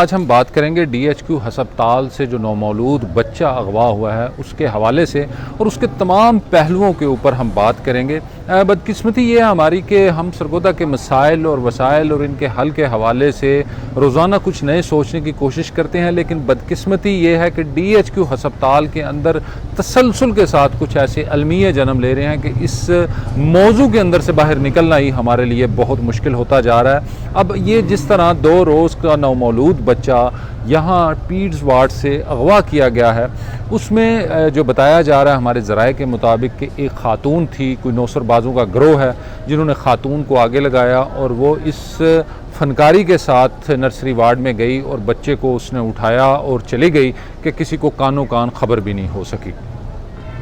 आज हम बात करेंगे DHQ हस्पताल से जो नौमौलूद बच्चा अगवा हुआ है उसके हवाले से और उसके तमाम पहलुओं के ऊपर हम बात करेंगे। बदकिस्मती ये है हमारी कि हम सरगोदा के मसाइल और वसाइल और इनके हल के हवाले से रोज़ाना कुछ नए सोचने की कोशिश करते हैं, लेकिन बदकिस्मती ये है कि DHQ हस्पताल के अंदर तसलसल के साथ कुछ ऐसे अलमिये जन्म ले रहे हैं कि इस मौजू के अंदर से बाहर निकलना ही हमारे लिए बहुत मुश्किल होता जा रहा है। अब ये जिस तरह 2 रोज़ का नौमौलूद बच्चा यहाँ पीड्स वार्ड से अगवा किया गया है, उसमें जो बताया जा रहा है हमारे ज़राए के मुताबिक कि एक ख़ातून थी, कोई नौसरबाजों का गिरोह है जिन्होंने ख़ातून को आगे लगाया और वो इस फनकारी के साथ नर्सरी वार्ड में गई और बच्चे को उसने उठाया और चली गई कि किसी को कानो कान खबर भी नहीं हो सकी।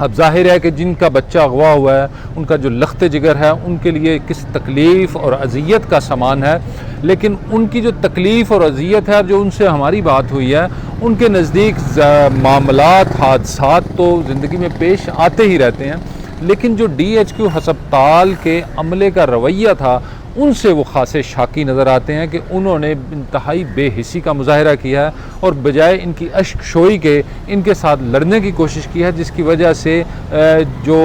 अब जाहिर है कि जिनका बच्चा अगवा हुआ है उनका जो लख्त जिगर है उनके लिए किस तकलीफ़ और अज़ियत का सामान है, लेकिन उनकी जो तकलीफ़ और अज़ियत है, जो उनसे हमारी बात हुई है, उनके नज़दीक मामलात हादसात तो ज़िंदगी में पेश आते ही रहते हैं, लेकिन जो DHQ हस्पताल के अमले का रवैया था उनसे वो खासे शाकी नज़र आते हैं कि उन्होंने इंतहाई बेहिसी का मुजाहरा किया है और बजाय इनकी अश्क शोई के इनके साथ लड़ने की कोशिश की है, जिसकी वजह से जो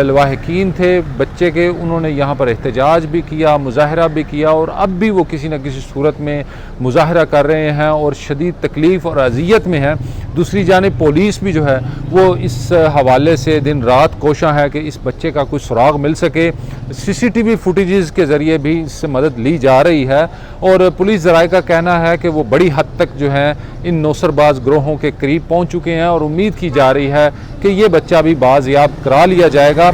लवाहिकीन थे बच्चे के उन्होंने यहाँ पर एहतजाज भी किया, मुजाहरा भी किया और अब भी वो किसी न किसी सूरत में मुजाहरा कर रहे हैं और शदीद तकलीफ़ और अज़ियत में है। दूसरी जानिब पुलिस भी जो है वो इस हवाले से दिन रात कोशा है कि इस बच्चे का कुछ सुराग मिल सके। CCTV फुटेजेस के ज़रिए भी इससे मदद ली जा रही है और पुलिस ज़राए का कहना है कि वो बड़ी हद तक जो है इन नौसरबाज ग्रोहों के करीब पहुंच चुके हैं और उम्मीद की जा रही है कि ये बच्चा भी बाज़याब करा लिया जाएगा।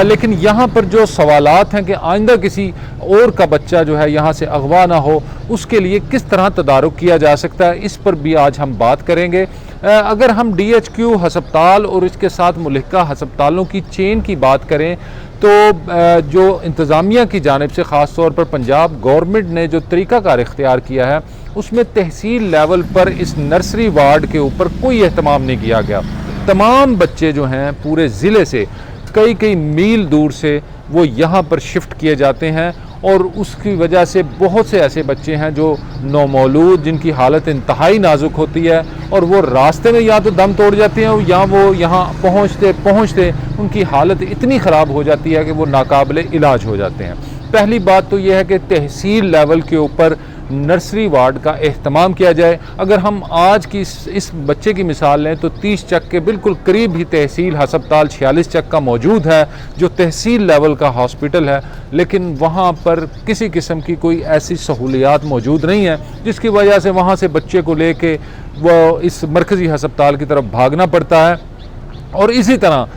लेकिन यहाँ पर जो सवालात हैं कि आइंदा किसी और का बच्चा जो है यहाँ से अगवा ना हो, उसके लिए किस तरह तदारुक किया जा सकता है, इस पर भी आज हम बात करेंगे। अगर हम DHQ हस्पताल और इसके साथ मुल्हिका हस्पतालों की चेन की बात करें तो जो इंतज़ामिया की जानिब से ख़ास तौर पर पंजाब गवर्नमेंट ने जो तरीक़ाकार इख्तियार किया है उसमें तहसील लेवल पर इस नर्सरी वार्ड के ऊपर कोई एहतमाम नहीं किया गया। तमाम बच्चे जो हैं पूरे ज़िले से कई कई मील दूर से वो यहाँ पर शिफ्ट किए जाते हैं और उसकी वजह से बहुत से ऐसे बच्चे हैं जो नौमौलूद जिनकी हालत इंतहाई नाजुक होती है और वो रास्ते में या तो दम तोड़ जाते हैं या वो यहाँ पहुँचते उनकी हालत इतनी ख़राब हो जाती है कि वो नाकाबिले इलाज हो जाते हैं। पहली बात तो यह है कि तहसील लेवल के ऊपर नर्सरी वार्ड का एहतमाम किया जाए। अगर हम आज की इस बच्चे की मिसाल लें तो 30 चक के बिल्कुल करीब ही तहसील हस्पताल 46 चक का मौजूद है जो तहसील लेवल का हॉस्पिटल है, लेकिन वहाँ पर किसी किस्म की कोई ऐसी सहूलियात मौजूद नहीं है जिसकी वजह से वहाँ से बच्चे को लेके वो इस मरकज़ी हस्पताल की तरफ भागना पड़ता है। और इसी तरह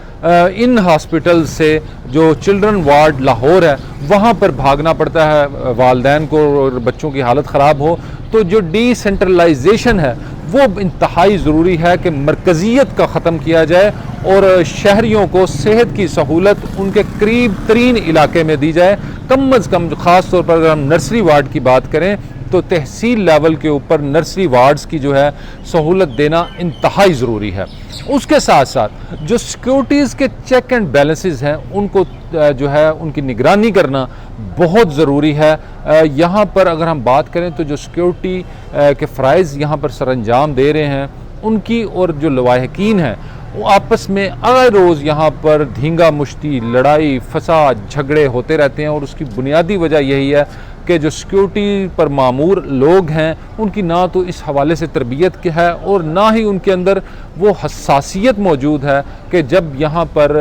इन हॉस्पिटल से जो चिल्ड्रन वार्ड लाहौर है वहाँ पर भागना पड़ता है वालिदैन को और बच्चों की हालत ख़राब हो। तो जो डिसेंट्रलाइजेशन है वो इंतहाई ज़रूरी है कि मरकज़ियत का ख़त्म किया जाए और शहरियों को सेहत की सहूलत उनके करीब तरीन इलाके में दी जाए। कम अज़ कम ख़ास तौर पर अगर हम नर्सरी वार्ड की बात करें तो तहसील लेवल के ऊपर नर्सरी वार्ड्स की जो है सहूलत देना इंतहाई ज़रूरी है। उसके साथ साथ जो सिक्योरिटीज़ के चेक एंड बैलेंसेस हैं उनको जो है उनकी निगरानी करना बहुत ज़रूरी है। यहाँ पर अगर हम बात करें तो जो सिक्योरिटी के फ़राइज़ यहाँ पर सरअंजाम दे रहे हैं उनकी और जो लवाहिकीन हैं वो आपस में हर रोज़ यहाँ पर धींगा मुश्ती, लड़ाई, फसाद, झगड़े होते रहते हैं और उसकी बुनियादी वजह यही है कि जो सिक्योरिटी पर मामूर लोग हैं उनकी ना तो इस हवाले से तरबियत की है और ना ही उनके अंदर वो हसासियत मौजूद है कि जब यहाँ पर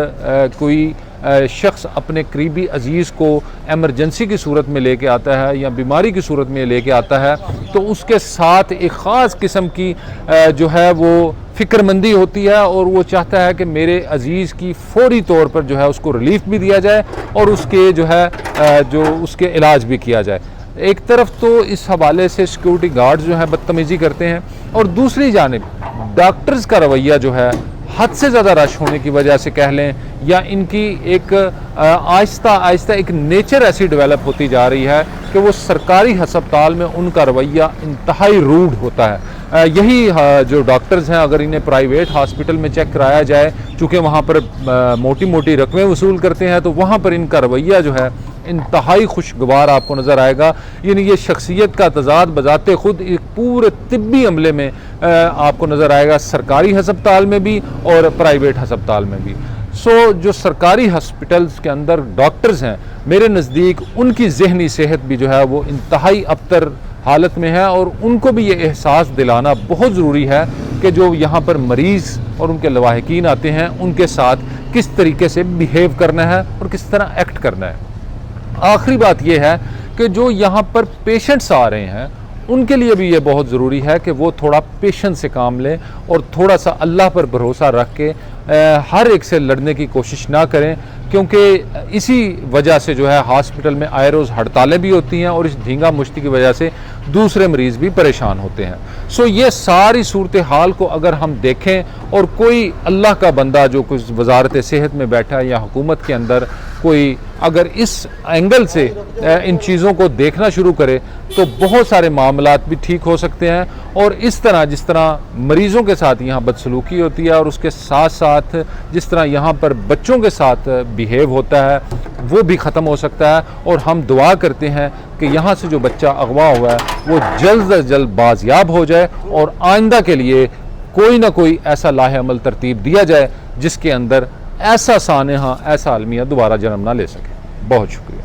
कोई शख्स अपने करीबी अजीज़ को एमरजेंसी की सूरत में लेके आता है या बीमारी की सूरत में लेके आता है तो उसके साथ एक ख़ास किस्म की जो है वो फ़िक्रमंदी होती है और वो चाहता है कि मेरे अजीज़ की फ़ौरी तौर पर जो है उसको रिलीफ़ भी दिया जाए और उसके जो है जो उसके इलाज भी किया जाए। एक तरफ तो इस हवाले से सिक्योरिटी गार्ड्स जो हैं बदतमीज़ी करते हैं और दूसरी जानिब डॉक्टर्स का रवैया जो है हद से ज़्यादा रश होने की वजह से कह लें या इनकी एक आहिस्ता आहिस्ता एक नेचर ऐसी डेवलप होती जा रही है कि वो सरकारी हस्पताल में उनका रवैया इंतहाई रूड होता है। यही जो डॉक्टर्स हैं अगर इन्हें प्राइवेट हॉस्पिटल में चेक कराया जाए, चूँकि वहाँ पर मोटी मोटी रकमें वसूल करते हैं, तो वहाँ पर इनका रवैया जो है इंतहाई खुशगवार आपको नज़र आएगा। यानी ये शख्सियत का तजाद बजाते खुद एक पूरे तिब्बी अमले में आपको नज़र आएगा, सरकारी हस्पताल में भी और प्राइवेट हस्पताल में भी। जो सरकारी हॉस्पिटल्स के अंदर डॉक्टर्स हैं, मेरे नज़दीक उनकी ज़हनी सेहत भी जो है वो इंतहाई अबतर हालत में है, और उनको भी ये एहसास दिलाना बहुत ज़रूरी है कि जो यहाँ पर मरीज़ और उनके लवाहिकीन आते हैं उनके साथ किस तरीके से बिहेव करना है और किस तरह एक्ट करना है। आखिरी बात यह है कि जो यहाँ पर पेशेंट्स आ रहे हैं उनके लिए भी ये बहुत ज़रूरी है कि वो थोड़ा पेशेंस से काम लें और थोड़ा सा अल्लाह पर भरोसा रख के हर एक से लड़ने की कोशिश ना करें, क्योंकि इसी वजह से जो है हॉस्पिटल में आए रोज़ हड़तालें भी होती हैं और इस धींगा मुश्ती की वजह से दूसरे मरीज़ भी परेशान होते हैं। ये सारी सूरत हाल को अगर हम देखें और कोई अल्लाह का बंदा जो कुछ वजारत सेहत में बैठा है या हुकूमत के अंदर कोई अगर इस एंगल से इन चीज़ों को देखना शुरू करे तो बहुत सारे मामलात भी ठीक हो सकते हैं, और इस तरह जिस तरह मरीज़ों के साथ यहाँ बदसलूकी होती है और उसके साथ साथ जिस तरह यहाँ पर बच्चों के साथ बिहेव होता है वो भी ख़त्म हो सकता है। और हम दुआ करते हैं कि यहाँ से जो बच्चा अगवा हुआ है वो जल्द अज जल्द बाजियाब हो जाए और आइंदा के लिए कोई ना कोई ऐसा लाहे अमल तरतीब दिया जाए जिसके अंदर ऐसा सानेहा, ऐसा अलमिया दोबारा जन्म ना ले सके। बहुत शुक्रिया।